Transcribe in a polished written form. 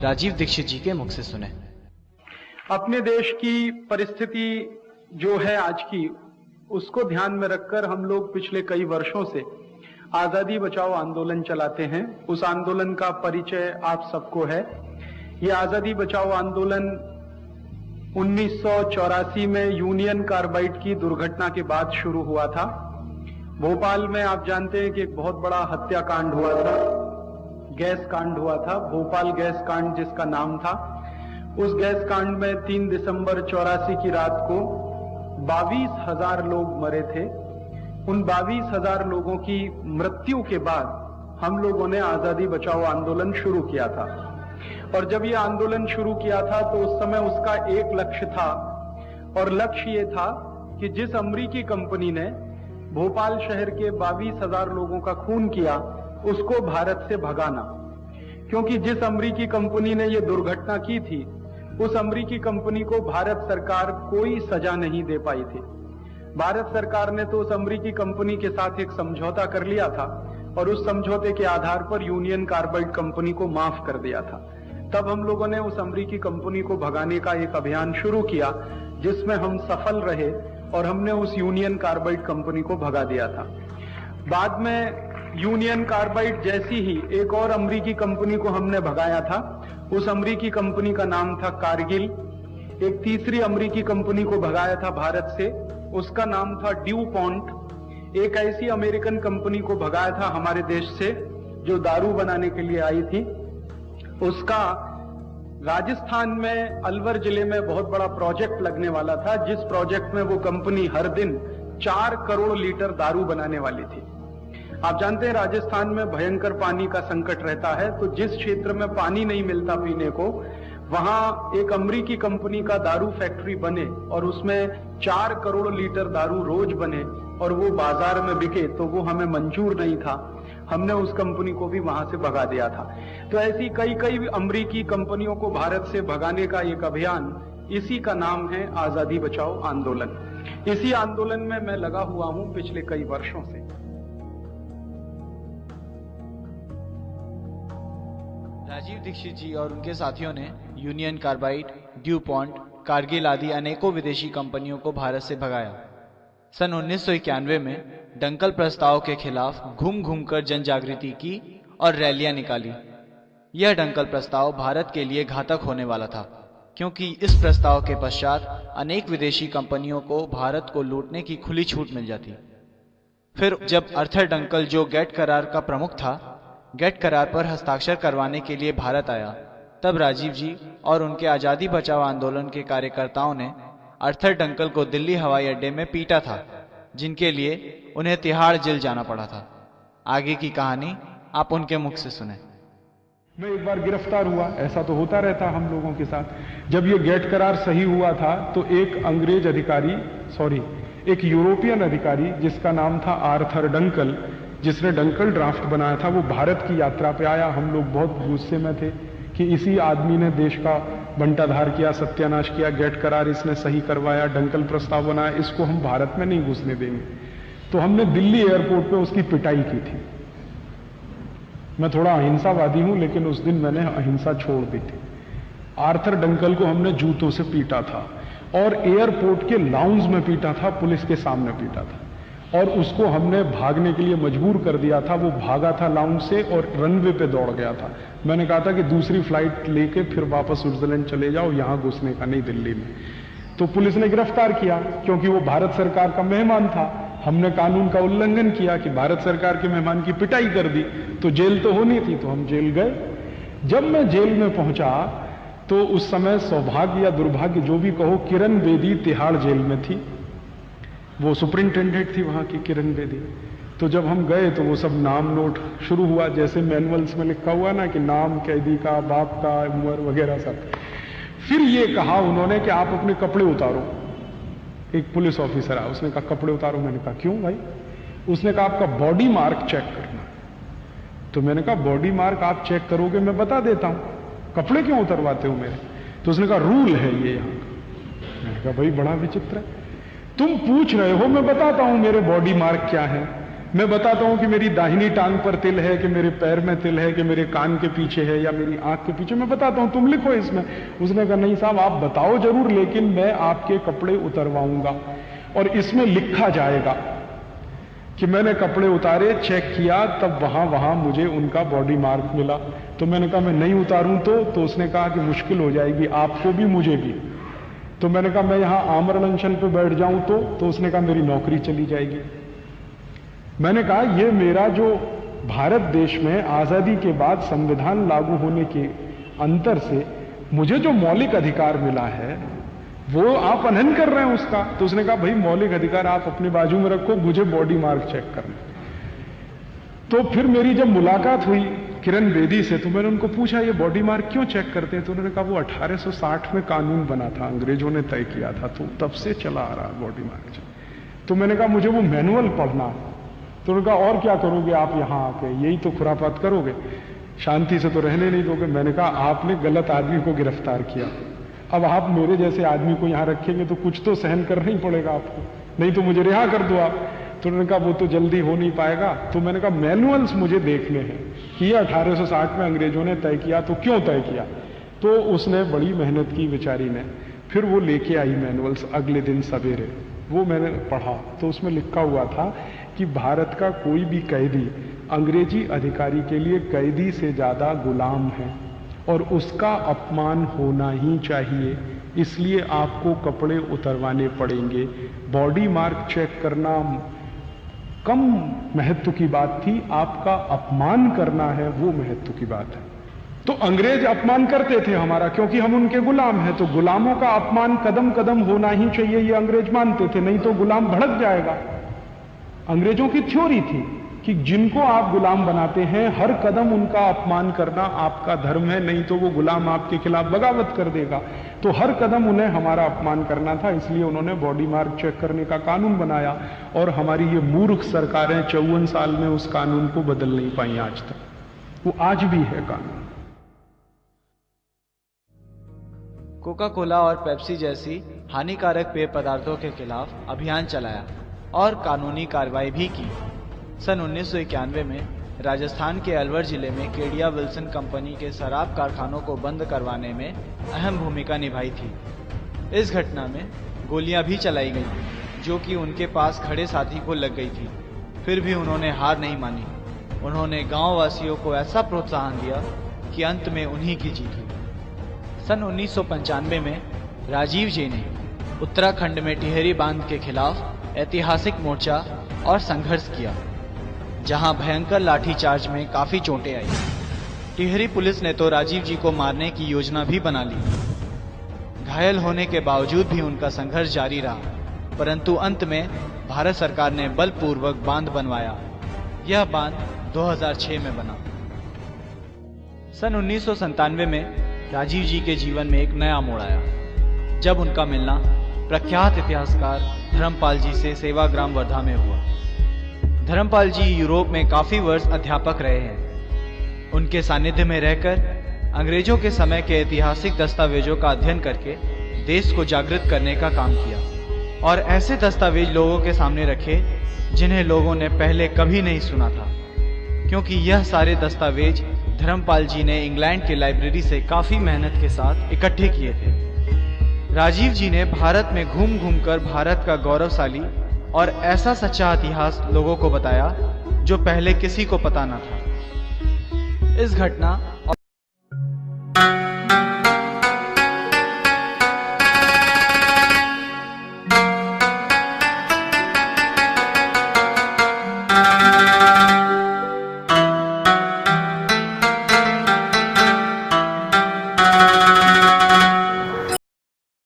राजीव दीक्षित जी के मुख से सुने। अपने देश की परिस्थिति जो है आज की, उसको ध्यान में रखकर हम लोग पिछले कई वर्षों से आजादी बचाओ आंदोलन चलाते हैं। उस आंदोलन का परिचय आप सबको है। ये आजादी बचाओ आंदोलन 1984 में यूनियन कार्बाइड की दुर्घटना के बाद शुरू हुआ था। भोपाल में आप जानते हैं कि एक बहुत बड़ा हत्याकांड हुआ था, गैस कांड हुआ था, भोपाल गैस कांड जिसका नाम था। उस गैस कांड में 3 दिसंबर 84 की रात को 22,000 लोग मरे थे। उन 22,000 लोगों की मृत्यु के बाद हम लोगों ने आजादी बचाओ आंदोलन शुरू किया था। और जब ये आंदोलन शुरू किया था तो उस समय उसका एक लक्ष्य था, और लक्ष्य ये था कि जिस अमेरिकी कंपनी ने भोपाल शहर के 22,000 लोगों का खून किया, उसको भारत से भगाना। क्योंकि जिस अमेरिकी कंपनी ने ये दुर्घटना की थी, उस अमेरिकी कंपनी को भारत सरकार कोई सजा नहीं दे पाई थी। भारत सरकार ने तो उस अमेरिकी कंपनी के साथ एक समझौता कर लिया था, और उस समझौते के आधार पर यूनियन कार्बाइड कंपनी को माफ कर दिया था। तब हम लोगों ने उस अमेरिकी कंपनी को भगाने का एक अभियान शुरू किया, जिसमें हम सफल रहे और हमने उस यूनियन कार्बाइड कंपनी को भगा दिया था। बाद में यूनियन कार्बाइड जैसी ही एक और अमेरिकी कंपनी को हमने भगाया था। उस अमेरिकी कंपनी का नाम था कारगिल। एक तीसरी अमेरिकी कंपनी को भगाया था भारत से, उसका नाम था ड्यूपॉन्ट। एक ऐसी अमेरिकन कंपनी को भगाया था हमारे देश से जो दारू बनाने के लिए आई थी। उसका राजस्थान में अलवर जिले में बहुत बड़ा प्रोजेक्ट लगने वाला था, जिस प्रोजेक्ट में वो कंपनी हर दिन 4 करोड़ लीटर दारू बनाने वाली थी। आप जानते हैं राजस्थान में भयंकर पानी का संकट रहता है, तो जिस क्षेत्र में पानी नहीं मिलता पीने को, वहां एक अमेरिकी कंपनी का दारू फैक्ट्री बने और उसमें 4 करोड़ लीटर दारू रोज बने और वो बाजार में बिके, तो वो हमें मंजूर नहीं था। हमने उस कंपनी को भी वहां से भगा दिया था। तो ऐसी कई अमेरिकी कंपनियों को भारत से भगाने का एक अभियान, इसी का नाम है आजादी बचाओ आंदोलन। इसी आंदोलन में मैं लगा हुआ हूं पिछले कई वर्षों से। राजीव दीक्षित जी और उनके साथियों ने यूनियन कार्बाइड, ड्यूपॉन्ट, कारगिल आदि अनेकों विदेशी कंपनियों को भारत से भगाया। सन 1991 में डंकल प्रस्ताव के खिलाफ घूम घूमकर जन जागृति की और रैलियां निकाली। यह डंकल प्रस्ताव भारत के लिए घातक होने वाला था, क्योंकि इस प्रस्ताव के पश्चात अनेक विदेशी कंपनियों को भारत को लूटने की खुली छूट मिल जाती। फिर जब आर्थर डंकल, जो गेट करार का प्रमुख था, गेट करार पर हस्ताक्षर करवाने के लिए भारत आया, तब राजीव जी और उनके आजादी बचाओ आंदोलन के कार्यकर्ताओं ने आर्थर डंकल को दिल्ली हवाई अड्डे में पीटा था, जिनके लिए उन्हें तिहाड़ जेल जाना पड़ा था। आगे की कहानी आप उनके मुख से सुने। मैं एक बार गिरफ्तार हुआ, ऐसा तो होता रहता हम लोगों के साथ। जब ये गेट करार सही हुआ था तो एक अंग्रेज अधिकारी, एक यूरोपियन अधिकारी जिसका नाम था आर्थर डंकल, जिसने डंकल ड्राफ्ट बनाया था, वो भारत की यात्रा पे आया। हम लोग बहुत गुस्से में थे कि इसी आदमी ने देश का बंटाधार किया, सत्यानाश किया, गेट करार इसने सही करवाया, डंकल प्रस्ताव बनाया, इसको हम भारत में नहीं घुसने देंगे। तो हमने दिल्ली एयरपोर्ट पे उसकी पिटाई की थी। मैं थोड़ा अहिंसावादी हूं, लेकिन उस दिन मैंने अहिंसा छोड़ दी थी। आर्थर डंकल को हमने जूतों से पीटा था और एयरपोर्ट के लाउंज में पीटा था, पुलिस के सामने पीटा था, और उसको हमने भागने के लिए मजबूर कर दिया था। वो भागा था लाउंज से और रनवे पे दौड़ गया था। मैंने कहा था कि दूसरी फ्लाइट लेके फिर वापस स्विट्जरलैंड चले जाओ, यहां घुसने का नहीं दिल्ली में। तो पुलिस ने गिरफ्तार किया, क्योंकि वो भारत सरकार का मेहमान था। हमने कानून का उल्लंघन किया कि भारत सरकार के मेहमान की पिटाई कर दी, तो जेल तो होनी थी, तो हम जेल गए। जब मैं जेल में पहुंचा तो उस समय सौभाग्य या दुर्भाग्य जो भी कहो, किरण बेदी तिहाड़ जेल में थी। वो सुपरिंटेंडेंट थी वहां की, किरण बेदी। तो जब हम गए तो वो सब नाम नोट शुरू हुआ, जैसे मैनुअल्स में लिखा हुआ ना कि नाम कैदी का, बाप का, उम्र वगैरह सब। फिर ये कहा उन्होंने कि आप अपने कपड़े उतारो। एक पुलिस ऑफिसर आया, उसने कहा कपड़े उतारो। मैंने कहा क्यों भाई? उसने कहा आपका बॉडी मार्क चेक करना। तो मैंने कहा बॉडी मार्क आप चेक करोगे, मैं बता देता हूं, कपड़े क्यों उतरवाते हो मेरे? तो उसने कहा रूल है ये यहां का। मैंने कहा भाई बड़ा विचित्र है, तुम पूछ रहे हो, मैं बताता हूं मेरे बॉडी मार्क क्या है। मैं बताता हूं कि मेरी दाहिनी टांग पर तिल है, कि मेरे पैर में तिल है, कि मेरे कान के पीछे है या मेरी आंख के पीछे, मैं बताता हूं, तुम लिखो इसमें। उसने कहा नहीं साहब आप बताओ जरूर, लेकिन मैं आपके कपड़े उतरवाऊंगा और इसमें लिखा जाएगा कि मैंने कपड़े उतारे, चेक किया, तब वहां मुझे उनका बॉडी मार्क मिला। तो मैंने कहा मैं नहीं उतारूं तो उसने कहा कि मुश्किल हो जाएगी आपको भी मुझे भी। तो मैंने कहा मैं यहां आमरण अनशन पे बैठ जाऊं तो उसने कहा मेरी नौकरी चली जाएगी। मैंने कहा ये मेरा जो भारत देश में आजादी के बाद संविधान लागू होने के अंतर से मुझे जो मौलिक अधिकार मिला है वो आप अनहन कर रहे हैं उसका। तो उसने कहा भाई मौलिक अधिकार आप अपने बाजू में रखो, मुझे बॉडी मार्क चेक करना। तो फिर मेरी जब मुलाकात हुई किरण बेदी से, तो मैंने उनको पूछा ये बॉडी मार्क क्यों चेक करते हैं? तो उन्होंने कहा वो 1860 में कानून बना था, अंग्रेजों ने तय किया था, तो तब से चला आ रहा बॉडी मार्क चेक। तो मैंने कहा मुझे वो मैनुअल पढ़ना है। तो उन्होंने कहा और क्या करोगे आप यहां आके, यही तो खुरापात करोगे, शांति से तो रहने नहीं दोगे। मैंने कहा आपने गलत आदमी को गिरफ्तार किया, अब आप मेरे जैसे आदमी को यहां रखेंगे तो कुछ तो सहन करना ही पड़ेगा आपको, नहीं तो मुझे रिहा कर दो आप। तो उन्होंने कहा वो तो जल्दी हो नहीं पाएगा। तो मैंने कहा मैनुअल्स मुझे देखने हैं कि ये 1860 में अंग्रेजों ने तय किया तो क्यों तय किया। तो उसने बड़ी मेहनत की बेचारी ने, फिर वो लेके आई मैनुअल्स अगले दिन सवेरे, वो मैंने पढ़ा। तो उसमें लिखा हुआ था कि भारत का कोई भी कैदी अंग्रेजी अधिकारी के लिए कैदी से ज्यादा गुलाम है और उसका अपमान होना ही चाहिए, इसलिए आपको कपड़े उतरवाने पड़ेंगे। बॉडी मार्क चेक करना कम महत्व की बात थी, आपका अपमान करना है वो महत्व की बात है। तो अंग्रेज अपमान करते थे हमारा क्योंकि हम उनके गुलाम हैं, तो गुलामों का अपमान कदम कदम होना ही चाहिए, ये अंग्रेज मानते थे, नहीं तो गुलाम भड़क जाएगा। अंग्रेजों की थ्योरी थी कि जिनको आप गुलाम बनाते हैं हर कदम उनका अपमान करना आपका धर्म है, नहीं तो वो गुलाम आपके खिलाफ बगावत कर देगा। तो हर कदम उन्हें हमारा अपमान करना था, इसलिए उन्होंने बॉडी मार्क चेक करने का कानून बनाया। और हमारी ये मूर्ख सरकारें 54 साल में उस कानून को बदल नहीं पाई आज तक, वो आज भी है कानून। कोका कोला और पेप्सी जैसी हानिकारक पेय पदार्थों के खिलाफ अभियान चलाया और कानूनी कार्रवाई भी की। सन 1991 में राजस्थान के अलवर जिले में केडिया विल्सन कंपनी के शराब कारखानों को बंद करवाने में अहम भूमिका निभाई थी। इस घटना में गोलियां भी चलाई गईं, जो कि उनके पास खड़े साथी को लग गई थी। फिर भी उन्होंने हार नहीं मानी। उन्होंने गांव वासियों को ऐसा प्रोत्साहन दिया कि अंत में उन्हीं की जीत हुई। सन 1995 में राजीव जी ने उत्तराखंड में टिहरी बांध के खिलाफ ऐतिहासिक मोर्चा और संघर्ष किया, जहां भयंकर लाठीचार्ज में काफी चोटें आई। टिहरी पुलिस ने तो राजीव जी को मारने की योजना भी बना ली। घायल होने के बावजूद भी उनका संघर्ष जारी रहा, परंतु अंत में भारत सरकार ने बलपूर्वक बांध बनवाया। यह बांध 2006 में बना। सन 1997 में राजीव जी के जीवन में एक नया मोड़ आया, जब उनका मिलना प्रख्यात इतिहासकार धर्मपाल जी से सेवाग्राम वर्धा में हुआ। धर्मपाल जी यूरोप में काफी वर्ष अध्यापक रहे हैं। उनके सानिध्य में रहकर अंग्रेजों के समय के ऐतिहासिक दस्तावेजों का अध्ययन करके देश को जागृत करने का काम किया और ऐसे दस्तावेज लोगों के सामने रखे जिन्हें लोगों ने पहले कभी नहीं सुना था, क्योंकि यह सारे दस्तावेज धर्मपाल जी ने इंग्लैंड की लाइब्रेरी से काफी मेहनत के साथ इकट्ठे किए थे। राजीव जी ने भारत में घूम घूम कर भारत का गौरवशाली और ऐसा सच्चा इतिहास लोगों को बताया जो पहले किसी को पता न था। इस घटना